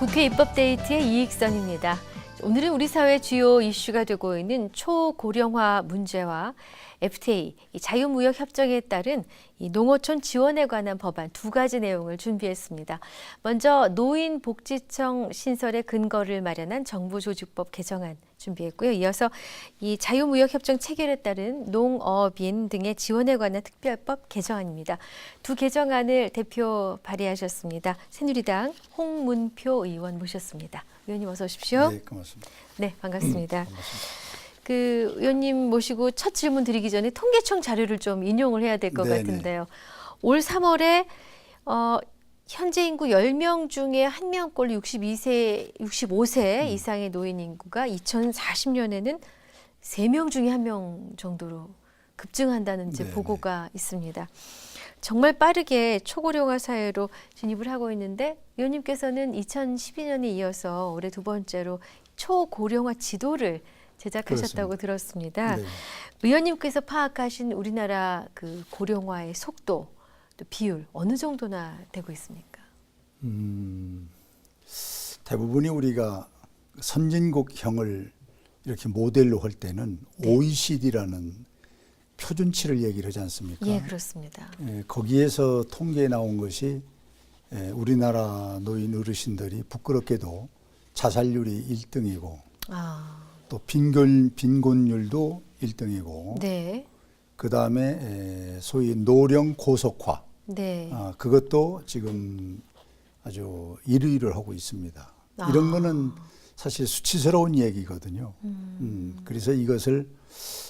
국회 입법데이트의 이익선입니다. 오늘은 우리 사회 주요 이슈가 되고 있는 초고령화 문제와 FTA, 자유무역협정에 따른 농어촌 지원에 관한 법안 두 가지 내용을 준비했습니다. 먼저 노인복지청 신설의 근거를 마련한 정부조직법 개정안 준비했고요. 이어서 이 자유무역협정 체결에 따른 농업인 등의 지원에 관한 특별법 개정안입니다. 두 개정안을 대표 발의하셨습니다. 새누리당 홍문표 의원 모셨습니다. 의원님 어서 오십시오. 네, 고맙습니다. 네, 반갑습니다. 반갑습니다. 그 의원님 모시고 첫 질문 드리기 전에 통계청 자료를 좀 인용을 해야 될 것 네네. 같은데요. 올 3월에 현재 인구 10명 중에 1명꼴 65세 이상의 노인 인구가 2040년에는 3명 중에 1명 정도로 급증한다는 이제 네네. 보고가 있습니다. 정말 빠르게 초고령화 사회로 진입을 하고 있는데 의원님께서는 2012년에 이어서 올해 두 번째로 초고령화 지도를 제작하셨다고 들었습니다. 네. 의원님께서 파악하신 우리나라 그 고령화의 속도, 또 비율 어느 정도나 되고 있습니까? 대부분이 우리가 선진국형을 이렇게 모델로 할 때는 네. OECD라는 표준치를 얘기를 하지 않습니까? 예, 그렇습니다. 거기에서 통계에 나온 것이 우리나라 노인 어르신들이 부끄럽게도 자살률이 1등이고 또 빈곤율도 1등이고 네, 그다음에 소위 노령 고속화 네, 그것도 지금 아주 1위를 하고 있습니다. 이런 거는 사실 수치스러운 얘기거든요. 그래서 이것을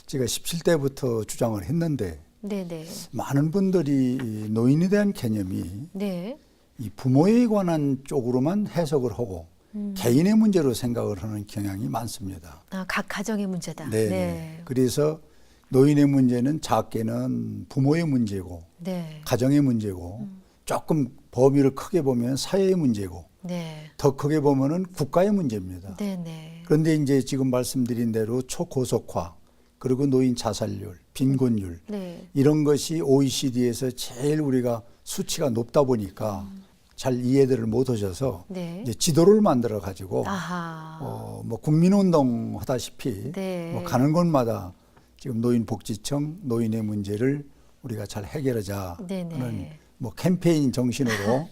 제가 17대부터 주장을 했는데 네, 네, 많은 분들이 이 노인에 대한 개념이 네, 이 부모에 관한 쪽으로만 해석을 하고 개인의 문제로 생각을 하는 경향이 많습니다. 각 가정의 문제다. 네. 네, 그래서 노인의 문제는 작게는 부모의 문제고 네, 가정의 문제고 조금 범위를 크게 보면 사회의 문제고 네, 더 크게 보면은 국가의 문제입니다. 네, 네, 그런데 이제 지금 말씀드린 대로 초고속화 그리고 노인 자살률, 빈곤율 네, 이런 것이 OECD에서 제일 우리가 수치가 높다 보니까 잘 이해들을 못 하셔서 네. 이제 지도를 만들어 가지고 아하. 뭐 국민운동 하다시피 네. 뭐 가는 곳마다 지금 노인복지청 노인의 문제를 우리가 잘 해결하자 네네. 하는 뭐 캠페인 정신으로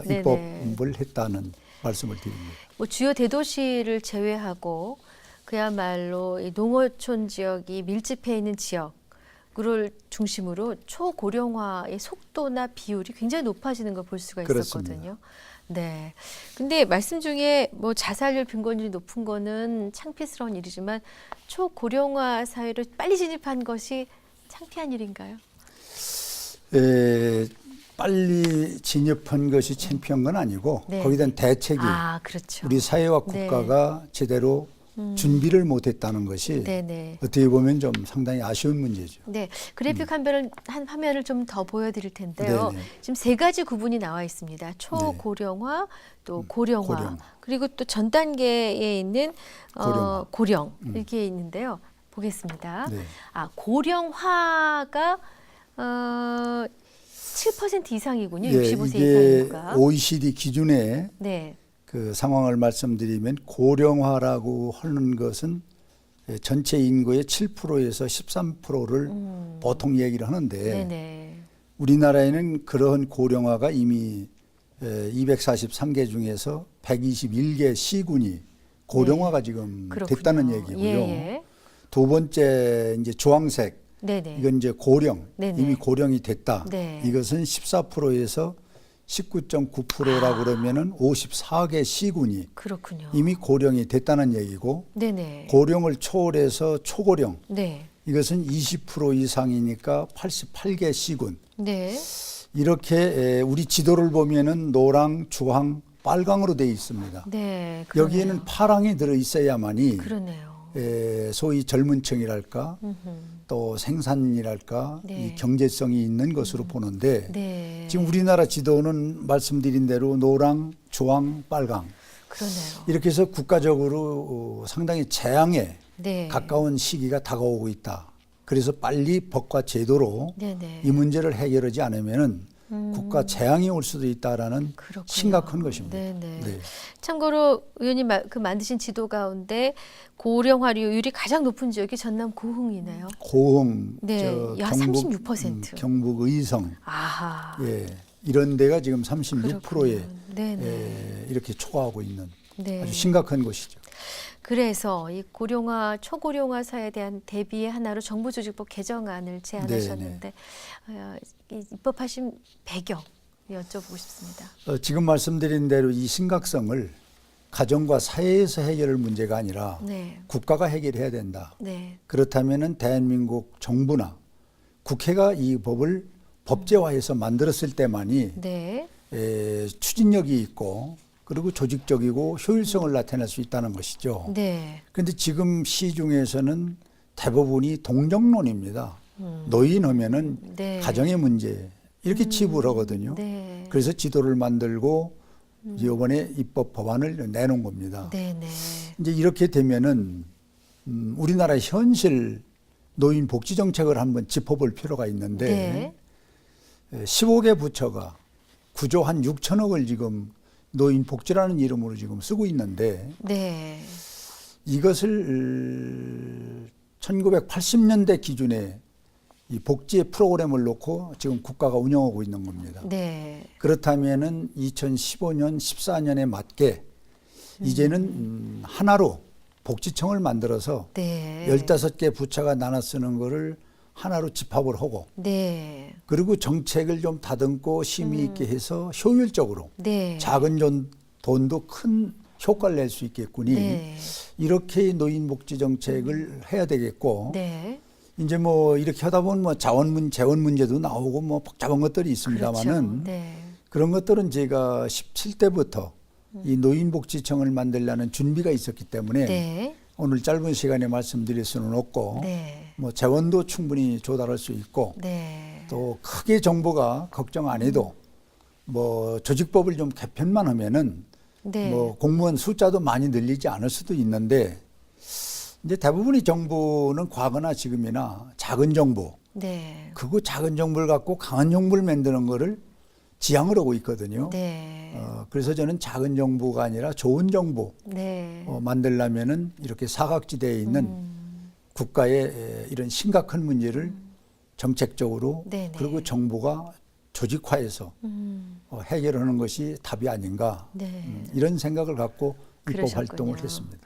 네네. 입법을 했다는 말씀을 드립니다. 뭐 주요 대도시를 제외하고 그야말로 이 농어촌 지역이 밀집해 있는 지역을 중심으로 초고령화의 속도나 비율이 굉장히 높아지는 걸 볼 수가 그렇습니다. 있었거든요. 네. 근데 말씀 중에 뭐 자살률, 빈곤율이 높은 거는 창피스러운 일이지만 초고령화 사회로 빨리 진입한 것이 창피한 일인가요? 빨리 진입한 것이 창피한 건 아니고 네. 거기에 대한 대책이 그렇죠. 우리 사회와 네. 국가가 제대로 준비를 못했다는 것이 네네. 어떻게 보면 좀 상당히 아쉬운 문제죠. 네, 그래픽 한 화면을 좀 더 보여드릴 텐데요. 네네. 지금 세 가지 구분이 나와 있습니다. 초고령화, 또 고령화, 고령. 그리고 또 전 단계에 있는 고령화. 고령 이렇게 있는데요. 보겠습니다. 네. 고령화가 7% 이상이군요. 예, 65세 이상 이게 인구가. OECD 기준의 네, 그 상황을 말씀드리면 고령화라고 하는 것은 전체 인구의 7%에서 13%를 보통 얘기를 하는데 네네. 우리나라에는 그러한 고령화가 이미 243개 중에서 121개 시군이 고령화가 지금 그렇군요. 됐다는 얘기고요. 예. 두 번째 이제 주황색 네네. 이건 이제 고령 네네. 이미 고령이 됐다. 네. 이것은 14%에서 19.9%라고 그러면은 54개 시군이 그렇군요. 이미 고령이 됐다는 얘기고 네네. 고령을 초월해서 초고령 네. 이것은 20% 이상이니까 88개 시군 네. 이렇게 우리 지도를 보면은 노랑, 주황, 빨강으로 되어 있습니다. 네. 그러네요. 여기에는 파랑이 들어 있어야만이 그러네요. 소위 젊은 층이랄까 또 생산이랄까 네. 이 경제성이 있는 것으로 보는데 네. 지금 우리나라 지도는 말씀드린 대로 노랑, 주황, 빨강 그러네요. 이렇게 해서 국가적으로 상당히 재앙에 네. 가까운 시기가 다가오고 있다. 그래서 빨리 법과 제도로 네네. 이 문제를 해결하지 않으면은 국가 재앙이 올 수도 있다라는 그렇군요. 심각한 것입니다. 네네. 네. 참고로 의원님 그 만드신 지도 가운데 고령화율이 가장 높은 지역이 전남 고흥이네요. 고흥, 네, 야, 경북, 36%. 경북 의성, 아하. 예, 이런 데가 지금 36%에 그렇군요. 네네. 이렇게 초과하고 있는 네. 아주 심각한 곳이죠. 그래서 이 고령화, 초고령화 사회에 대한 대비의 하나로 정부조직법 개정안을 제안하셨는데 이 입법하신 배경 여쭤보고 싶습니다. 지금 말씀드린 대로 이 심각성을 가정과 사회에서 해결할 문제가 아니라 네. 국가가 해결해야 된다. 네. 그렇다면은 대한민국 정부나 국회가 이 법을 법제화해서 만들었을 때만이 네. 추진력이 있고 그리고 조직적이고 효율성을 나타낼 수 있다는 것이죠. 네. 그런데 지금 시중에서는 대부분이 동정론입니다. 노인하면은 네. 가정의 문제 이렇게 치부를 하거든요. 네. 그래서 지도를 만들고 이번에 입법 법안을 내놓은 겁니다. 네네. 이제 이렇게 되면은 우리나라 현실 노인 복지 정책을 한번 짚어볼 필요가 있는데 네. 15개 부처가 구조 한 6천억을 지금 노인 복지라는 이름으로 지금 쓰고 있는데 네. 이것을 1980년대 기준에 이 복지의 프로그램을 놓고 지금 국가가 운영하고 있는 겁니다. 네. 그렇다면은 2015년, 14년에 맞게 이제는 하나로 복지청을 만들어서 네. 15개 부처가 나눠 쓰는 거를 하나로 집합을 하고 네. 그리고 정책을 좀 다듬고 심의 있게 해서 효율적으로 네. 작은 돈도 큰 효과를 낼 수 있겠구니 네. 이렇게 노인복지 정책을 해야 되겠고 네. 이제 뭐 이렇게 하다 보면 뭐 재원 문제도 나오고 뭐 복잡한 것들이 있습니다만은 그렇죠. 네. 그런 것들은 제가 17대부터 이 노인복지청을 만들려는 준비가 있었기 때문에 네. 오늘 짧은 시간에 말씀드릴 수는 없고 네. 뭐 재원도 충분히 조달할 수 있고 네. 또 크게 정부가 걱정 안 해도 뭐 조직법을 좀 개편만 하면은 네. 뭐 공무원 숫자도 많이 늘리지 않을 수도 있는데 이제 대부분의 정부는 과거나 지금이나 작은 정부 네. 그거 작은 정부를 갖고 강한 정부를 만드는 거를 지향을 하고 있거든요. 네. 그래서 저는 작은 정부가 아니라 좋은 정부 네. 만들려면은 이렇게 사각지대에 있는 국가의 이런 심각한 문제를 정책적으로 네네. 그리고 정부가 조직화해서 해결하는 것이 답이 아닌가 네. 이런 생각을 갖고 입법 그러셨군요. 활동을 했습니다.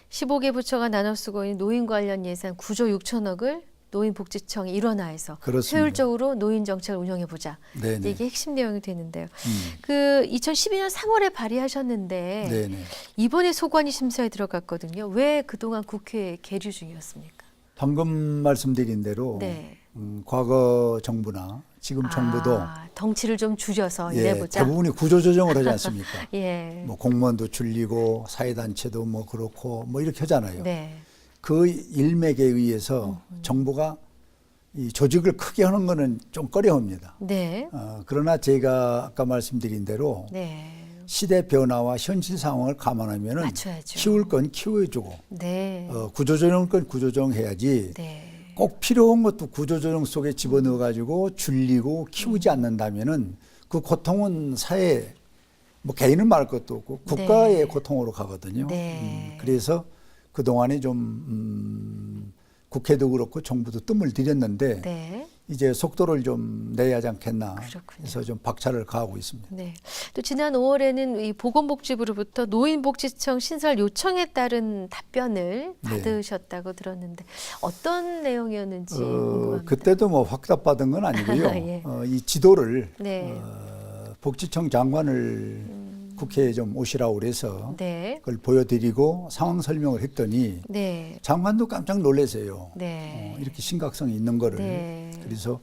15개 부처가 나눠 쓰고 있는 노인 관련 예산 9조 6천억을 노인복지청이 일원화해서 그렇습니다. 효율적으로 노인 정책을 운영해 보자. 네네. 이게 핵심 내용이 되는데요. 그 2012년 3월에 발의하셨는데 네네. 이번에 소관위 심사에 들어갔거든요. 왜 그동안 국회에 계류 중이었습니까? 방금 말씀드린 대로 네. 과거 정부나 지금 정부도 덩치를 좀 줄여서 예, 일해보자. 대부분이 구조조정을 하지 않습니까? 예. 뭐 공무원도 줄이고 사회단체도 뭐 그렇고 뭐 이렇게 하잖아요. 네. 그 일맥에 의해서 정부가 이 조직을 크게 하는 거는 좀 꺼려합니다. 네. 그러나 제가 아까 말씀드린 대로 네. 시대 변화와 현실 상황을 감안하면은 맞춰야죠. 키울 건 키워주고 네. 구조조정할 건 구조조정해야지 네. 꼭 필요한 것도 구조조정 속에 집어넣어 가지고 줄이고 키우지 않는다면은 그 고통은 사회 뭐 개인은 말할 것도 없고 국가의 네. 고통으로 가거든요. 네. 그래서 그동안에 좀 국회도 그렇고 정부도 뜸을 들였는데 네. 이제 속도를 좀 내야 하지 않겠나 그렇군요. 해서 좀 박차를 가하고 있습니다. 네. 또 지난 5월에는 이 보건복지부로부터 노인복지청 신설 요청에 따른 답변을 네. 받으셨다고 들었는데 어떤 내용이었는지 궁금합니다. 그때도 뭐 확답받은 건 아니고요. 예. 이 지도를 네. 복지청 장관을 국회에 좀 오시라고 그래서 네. 그걸 보여드리고 상황 설명을 했더니 네. 장관도 깜짝 놀라세요. 네. 이렇게 심각성이 있는 거를. 네. 그래서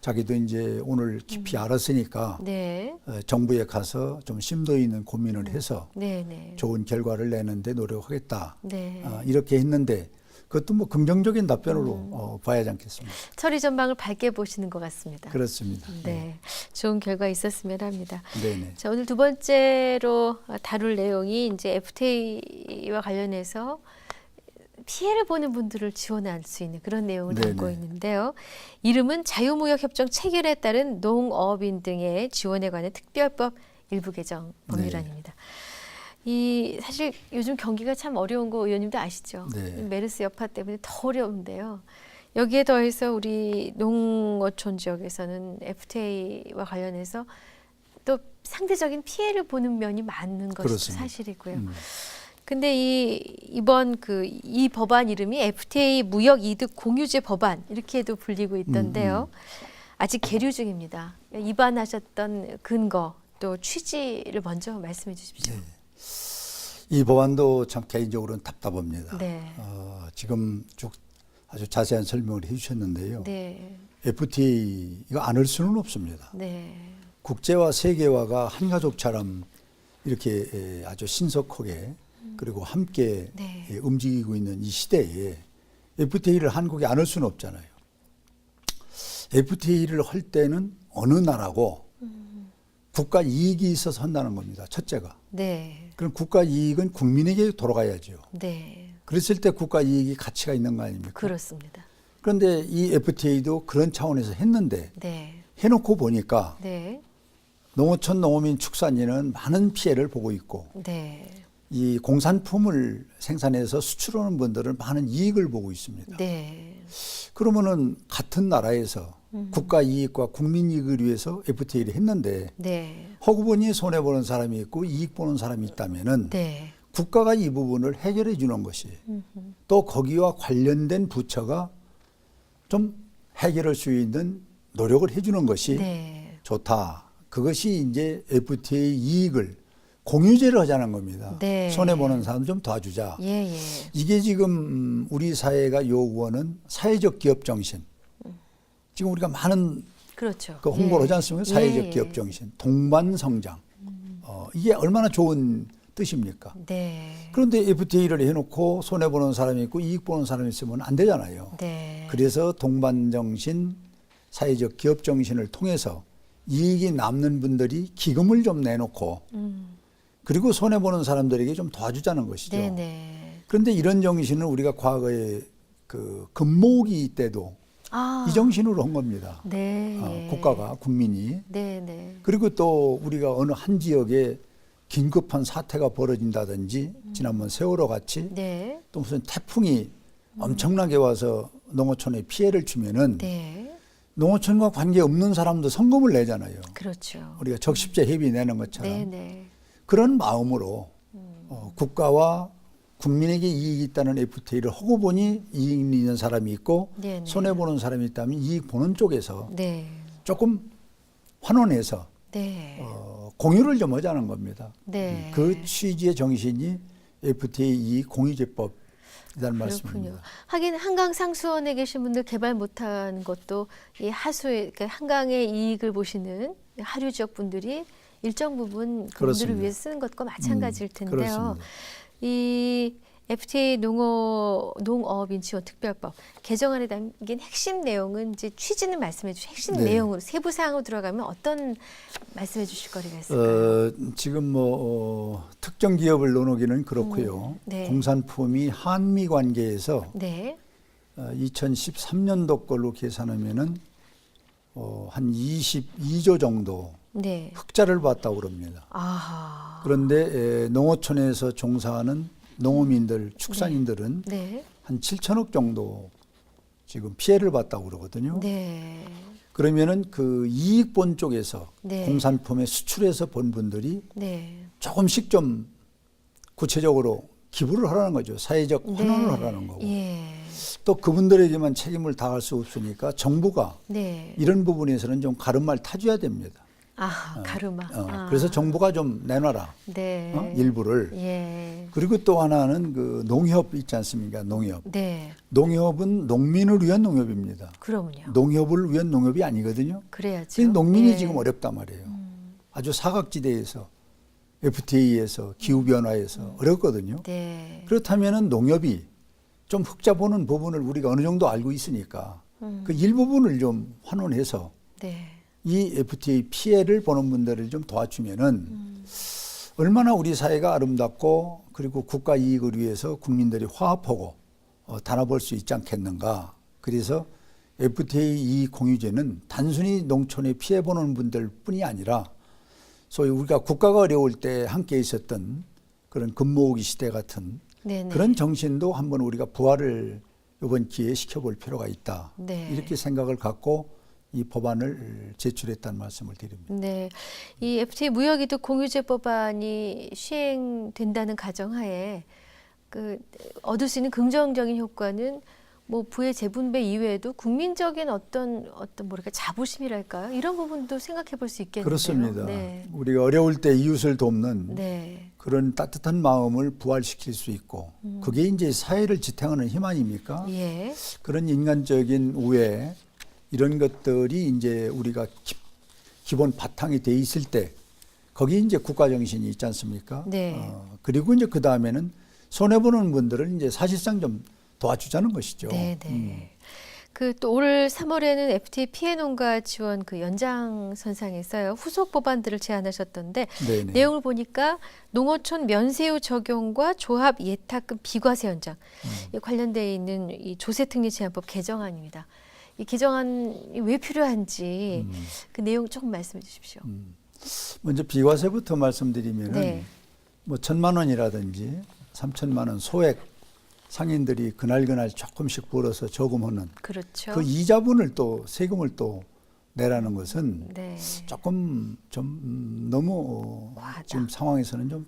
자기도 이제 오늘 깊이 알았으니까 네. 정부에 가서 좀 심도 있는 고민을 해서 네. 네. 좋은 결과를 내는데 노력하겠다. 네. 이렇게 했는데 그것도 뭐 긍정적인 답변으로 봐야 하지 않겠습니까? 처리 전망을 밝게 보시는 것 같습니다. 그렇습니다. 네. 좋은 결과 있었으면 합니다. 네네. 자, 오늘 두 번째로 다룰 내용이 이제 FTA와 관련해서 피해를 보는 분들을 지원할 수 있는 그런 내용을 네네. 담고 있는데요. 이름은 자유무역협정 체결에 따른 농업인 등의 지원에 관한 특별법 일부 개정 법률안입니다. 이 사실 요즘 경기가 참 어려운 거 의원님도 아시죠? 네. 메르스 여파 때문에 더 어려운데요. 여기에 더해서 우리 농어촌 지역에서는 FTA와 관련해서 또 상대적인 피해를 보는 면이 많은 것이 그렇습니다. 사실이고요. 근데 이번 이 법안 이름이 FTA 무역 이득 공유제 법안 이렇게도 불리고 있던데요. 아직 계류 중입니다. 입안하셨던 근거 또 취지를 먼저 말씀해 주십시오. 네. 이 법안도 참 개인적으로는 답답합니다. 네. 지금 쭉 아주 자세한 설명을 해주셨는데요. 네. FTA 이거 안 할 수는 없습니다. 네. 국제화 세계화가 한 가족처럼 이렇게 아주 신속하게 그리고 함께 네. 움직이고 있는 이 시대에 FTA를 한국이 안 할 수는 없잖아요. FTA를 할 때는 어느 나라고 국가 이익이 있어서 한다는 겁니다. 첫째가. 네. 그럼 국가 이익은 국민에게 돌아가야죠. 네. 그랬을 때 국가 이익이 가치가 있는 거 아닙니까? 그렇습니다. 그런데 이 FTA도 그런 차원에서 했는데 네. 해놓고 보니까 네. 농어촌 농어민 축산인은 많은 피해를 보고 있고 네. 이 공산품을 생산해서 수출하는 분들은 많은 이익을 보고 있습니다. 네. 그러면은 같은 나라에서 국가 이익과 국민 이익을 위해서 FTA를 했는데 네. 허구보니 손해 보는 사람이 있고 이익 보는 사람이 있다면은 네. 국가가 이 부분을 해결해 주는 것이 또 거기와 관련된 부처가 좀 해결할 수 있는 노력을 해 주는 것이 네. 좋다. 그것이 이제 FTA 이익을 공유제를 하자는 겁니다. 네. 손해 보는 사람 좀 도와주자. 예, 예. 이게 지금 우리 사회가 요구하는 사회적 기업 정신. 지금 우리가 많은 그렇죠. 그 홍보를 예. 하지 않습니까? 사회적 예, 기업 정신, 동반 성장. 이게 얼마나 좋은 뜻입니까? 네. 그런데 FTA를 해놓고 손해 보는 사람이 있고 이익 보는 사람이 있으면 안 되잖아요. 네. 그래서 동반 정신, 사회적 기업 정신을 통해서 이익이 남는 분들이 기금을 좀 내놓고 그리고 손해 보는 사람들에게 좀 도와주자는 것이죠. 네, 네. 그런데 이런 정신은 우리가 과거에 그 금모으기 때도 아. 이 정신으로 한 겁니다. 네. 국가가 국민이. 네, 네. 그리고 또 우리가 어느 한 지역에 긴급한 사태가 벌어진다든지 지난번 세월호 같이 네. 또 무슨 태풍이 엄청나게 와서 농어촌에 피해를 주면은 네. 농어촌과 관계없는 사람도 성금을 내잖아요. 그렇죠. 우리가 적십자 협의 내는 것처럼 네, 네. 그런 마음으로 국가와 국민에게 이익이 있다는 FTA를 하고 보니 이익 있는 사람이 있고 네, 네. 손해보는 사람이 있다면 이익 보는 쪽에서 네. 조금 환원해서 네. 공유를 좀 하자는 겁니다. 네. 그 취지의 정신이 FTA 이익 공유제법이라는 그렇군요. 말씀입니다. 하긴 한강 상수원에 계신 분들 개발 못한 것도 이 하수의 그러니까 한강의 이익을 보시는 하류 지역 분들이 일정 부분 그분들을 그렇습니다. 위해 쓰는 것과 마찬가지일 텐데요. 그렇습니다. 이 FTA 농업인 지원 특별법 개정안에 담긴 핵심 내용은 이제 취지는 말씀해 주신 핵심 네. 내용으로 세부 사항으로 들어가면 어떤 말씀해 주실 거리가 있을까요? 지금 특정 기업을 나누기는 그렇고요. 네. 공산품이 한미 관계에서 네. 2013년도 걸로 계산하면은 한 22조 정도 네. 흑자를 봤다고 그럽니다. 아하. 그런데 농어촌에서 종사하는 농어민들, 축산인들은 네. 한 7천억 정도 지금 피해를 봤다고 그러거든요. 네. 그러면은 그 이익 본 쪽에서 네. 공산품의 수출해서 본 분들이 네. 조금씩 좀 구체적으로 기부를 하라는 거죠. 사회적 환원을 하라는 거고. 예. 또 그분들에게만 책임을 다할 수 없으니까 정부가 네. 이런 부분에서는 좀 가름말 타줘야 됩니다. 아, 가르마. 아. 그래서 정부가 좀 내놔라. 네. 일부를. 예. 그리고 또 하나는 그 농협 있지 않습니까? 농협. 네. 농협은 농민을 위한 농협입니다. 그러면요. 농협을 위한 농협이 아니거든요. 그래야죠. 그래서 농민이 예. 지금 어렵단 말이에요. 아주 사각지대에서 FTA에서 기후변화에서 어렵거든요. 네. 그렇다면은 농협이 좀 흑자 보는 부분을 우리가 어느 정도 알고 있으니까 그 일부분을 좀 환원해서 네. 이 FTA 피해를 보는 분들을 좀 도와주면은 얼마나 우리 사회가 아름답고 그리고 국가 이익을 위해서 국민들이 화합하고 단합할 수 있지 않겠는가. 그래서 FTA 이 공유제는 단순히 농촌에 피해보는 분들 뿐이 아니라 소위 우리가 국가가 어려울 때 함께 있었던 그런 금모으기 시대 같은 네네. 그런 정신도 한번 우리가 부활을 이번 기회에 시켜볼 필요가 있다. 네. 이렇게 생각을 갖고 이 법안을 제출했다는 말씀을 드립니다. 네, 이 FTA 무역이득 공유제 법안이 시행된다는 가정하에 그 얻을 수 있는 긍정적인 효과는 뭐 부의 재분배 이외에도 국민적인 어떤 뭐랄까 자부심이랄까요? 이런 부분도 생각해 볼 수 있겠는데요. 그렇습니다. 네. 우리가 어려울 때 이웃을 돕는 네. 그런 따뜻한 마음을 부활시킬 수 있고 그게 이제 사회를 지탱하는 힘 아닙니까? 예. 그런 인간적인 우애 이런 것들이 이제 우리가 기본 바탕이 돼 있을 때 거기 이제 국가 정신이 있지 않습니까? 네. 그리고 이제 그 다음에는 손해 보는 분들을 이제 사실상 좀 도와주자는 것이죠. 네, 네. 그 또 올 3월에는 FTA 피해 농가 지원 그 연장선상에서요 후속 법안들을 제안하셨던데 네네. 내용을 보니까 농어촌 면세유 적용과 조합 예탁금 비과세 연장 이 관련돼 있는 이 조세특례 제한법 개정안입니다. 이 개정안이 왜 필요한지 그 내용 조금 말씀해 주십시오. 먼저 비과세부터 말씀드리면은 네. 뭐 1,000만 원이라든지 3,000만 원 소액 상인들이 그날 조금씩 벌어서 저금하는 그렇죠. 그 이자분을 또 세금을 또 내라는 것은 네. 조금 좀 너무 과하다. 지금 상황에서는 좀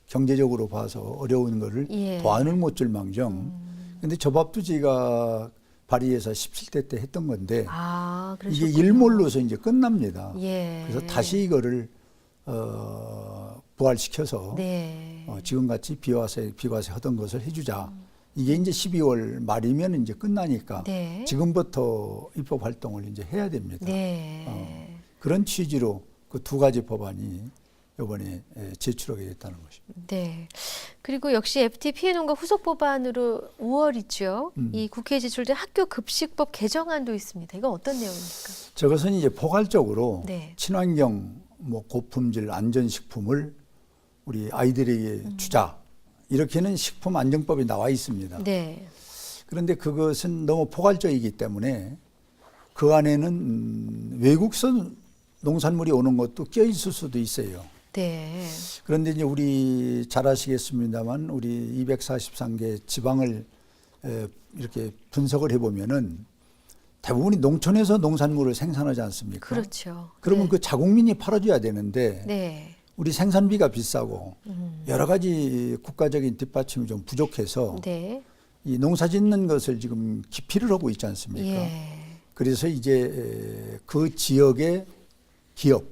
경제적으로 봐서 어려운 거를 예. 도안을 못 줄 망정. 근데 저 법도 제가 발의해서 17대 때 했던 건데 아, 이게 그러셨군요. 일몰로서 이제 끝납니다. 예. 그래서 다시 이거를 부활시켜서 네. 지금같이 비과세 하던 것을 해주자. 이게 이제 12월 말이면 이제 끝나니까 네. 지금부터 입법 활동을 이제 해야 됩니다. 네. 그런 취지로 그 두 가지 법안이 이번에 제출하게 됐다는 것입니다. 네. 그리고 역시 FTA 피해 농가 후속 법안으로 5월이죠. 이 국회에 제출된 학교 급식법 개정안도 있습니다. 이건 어떤 내용입니까? 저것은 이제 포괄적으로 네. 친환경 뭐 고품질 안전식품을 우리 아이들에게 주자. 이렇게는 식품안전법이 나와 있습니다. 네. 그런데 그것은 너무 포괄적이기 때문에 그 안에는 외국산 농산물이 오는 것도 껴 있을 수도 있어요. 네. 그런데 이제 우리 잘 아시겠습니다만 우리 243개 지방을 이렇게 분석을 해보면은 대부분이 농촌에서 농산물을 생산하지 않습니까? 그렇죠. 그러면 네. 그 자국민이 팔아줘야 되는데 네. 우리 생산비가 비싸고 여러 가지 국가적인 뒷받침이 좀 부족해서 네. 이 농사 짓는 것을 지금 기피를 하고 있지 않습니까? 예. 그래서 이제 그 지역의 기업,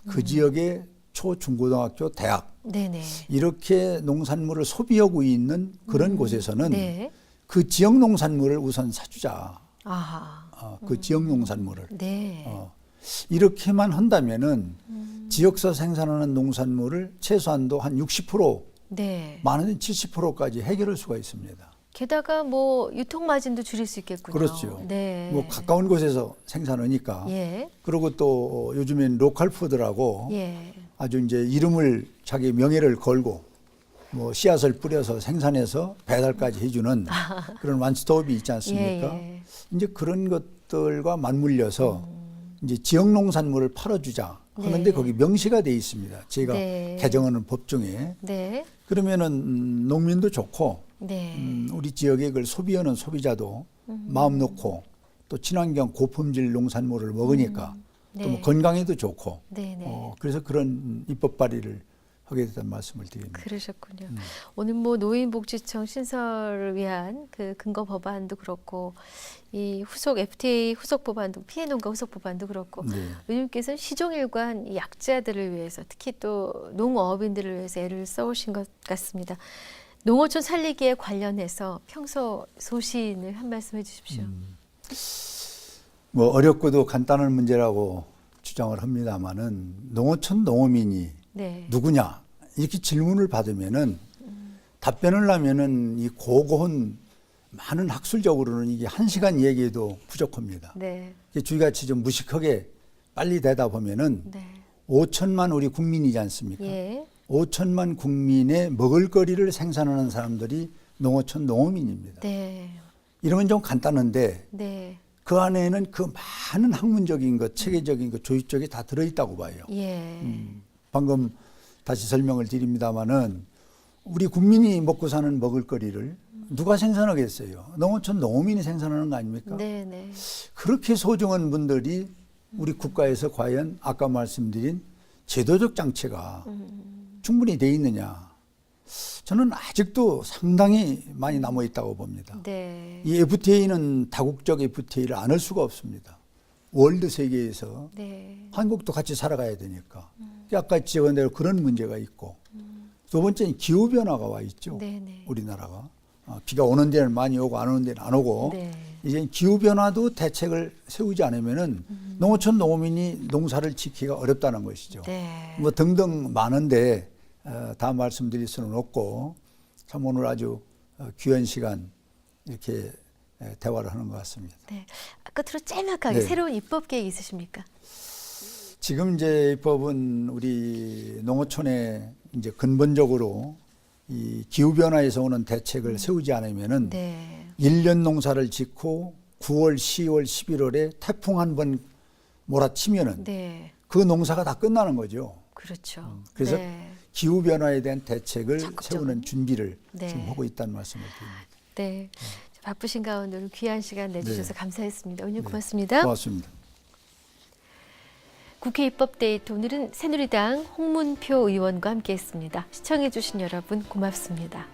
그 지역의 초, 중고등학교, 대학 네네. 이렇게 농산물을 소비하고 있는 그런 곳에서는 네. 그 지역 농산물을 우선 사주자. 아하. 그 지역 농산물을. 네. 이렇게만 한다면은 지역서 생산하는 농산물을 최소한도 한 60%, 네. 많으면 70%까지 해결할 수가 있습니다. 게다가 뭐 유통 마진도 줄일 수 있겠군요. 그렇죠. 네. 뭐 가까운 곳에서 생산하니까. 예. 그리고 또 요즘엔 로컬 푸드라고 예. 아주 이제 이름을 자기 명예를 걸고 뭐 씨앗을 뿌려서 생산해서 배달까지 해주는 그런 완스톱이 있지 않습니까? 예. 이제 그런 것들과 맞물려서 이제 지역 농산물을 팔아주자 하는데 네. 거기 명시가 돼 있습니다. 제가 네. 개정하는 법 중에. 네. 그러면은 농민도 좋고 네. 우리 지역에 그걸 소비하는 소비자도 마음 놓고 또 친환경 고품질 농산물을 먹으니까 네. 또 뭐 건강에도 좋고 네네. 그래서 그런 입법 발의를 하게 됐다는 말씀을 드립니다. 그러셨군요. 오늘 뭐 노인복지청 신설을 위한 그 근거 법안도 그렇고 이 후속 FTA 후속 법안도 피해 농가 후속 법안도 그렇고 네. 의원님께서는 시종일관 이 약자들을 위해서 특히 또 농어업인들을 위해서 애를 써오신 것 같습니다. 농어촌 살리기에 관련해서 평소 소신을 한 말씀 해주십시오. 뭐 어렵고도 간단한 문제라고 주장을 합니다만은 농어촌 농어민이 네. 누구냐 이렇게 질문을 받으면은 답변을 하면은 이 고고한 많은 학술적으로는 이게 1시간 얘기해도 부족합니다. 네. 주의같이 좀 무식하게 빨리 대답하면은 네. 5천만 우리 국민이지 않습니까? 예. 5천만 국민의 먹을거리를 생산하는 사람들이 농어촌 농어민입니다. 네. 이러면 좀 간단한데 네. 그 안에는 그 많은 학문적인 것, 체계적인 것, 조직적이 다 들어있다고 봐요. 예. 방금 다시 설명을 드립니다마는 우리 국민이 먹고 사는 먹을거리를 누가 생산하겠어요? 농어촌 농어민이 생산하는 거 아닙니까? 네, 네. 그렇게 소중한 분들이 우리 국가에서 과연 아까 말씀드린 제도적 장치가 충분히 돼 있느냐? 저는 아직도 상당히 많이 남아 있다고 봅니다. 네. 이 FTA는 다국적 FTA를 안 할 수가 없습니다. 월드 세계에서 네. 한국도 같이 살아가야 되니까. 아까 지적한 대로 그런 문제가 있고 두 번째는 기후 변화가 와 있죠. 네, 네. 우리나라가 비가 오는 데는 많이 오고 안 오는 데는 안 오고 네. 이제 기후 변화도 대책을 세우지 않으면은 농어촌 농어민이 농사를 지키기가 어렵다는 것이죠. 네. 뭐 등등 많은데 다 말씀드릴 수는 없고 참 오늘 아주 귀한 시간 이렇게 대화를 하는 것 같습니다. 네. 끝으로 짤막하게 네. 새로운 입법 계획 있으십니까? 지금 이제 입법은 우리 농어촌에 이제 근본적으로 이 기후 변화에서 오는 대책을 세우지 않으면은 네. 1년 농사를 짓고 9월, 10월, 11월에 태풍 한 번 몰아치면은 네. 그 농사가 다 끝나는 거죠. 그렇죠. 그래서 네. 기후 변화에 대한 대책을 적극적으로. 세우는 준비를 네. 지금 하고 있다는 말씀을 드립니다. 네. 바쁘신 가운데 오늘 귀한 시간 내주셔서 네. 감사했습니다. 오늘 고맙습니다. 고맙습니다. 국회 입법데이트 오늘은 새누리당 홍문표 의원과 함께했습니다. 시청해주신 여러분 고맙습니다.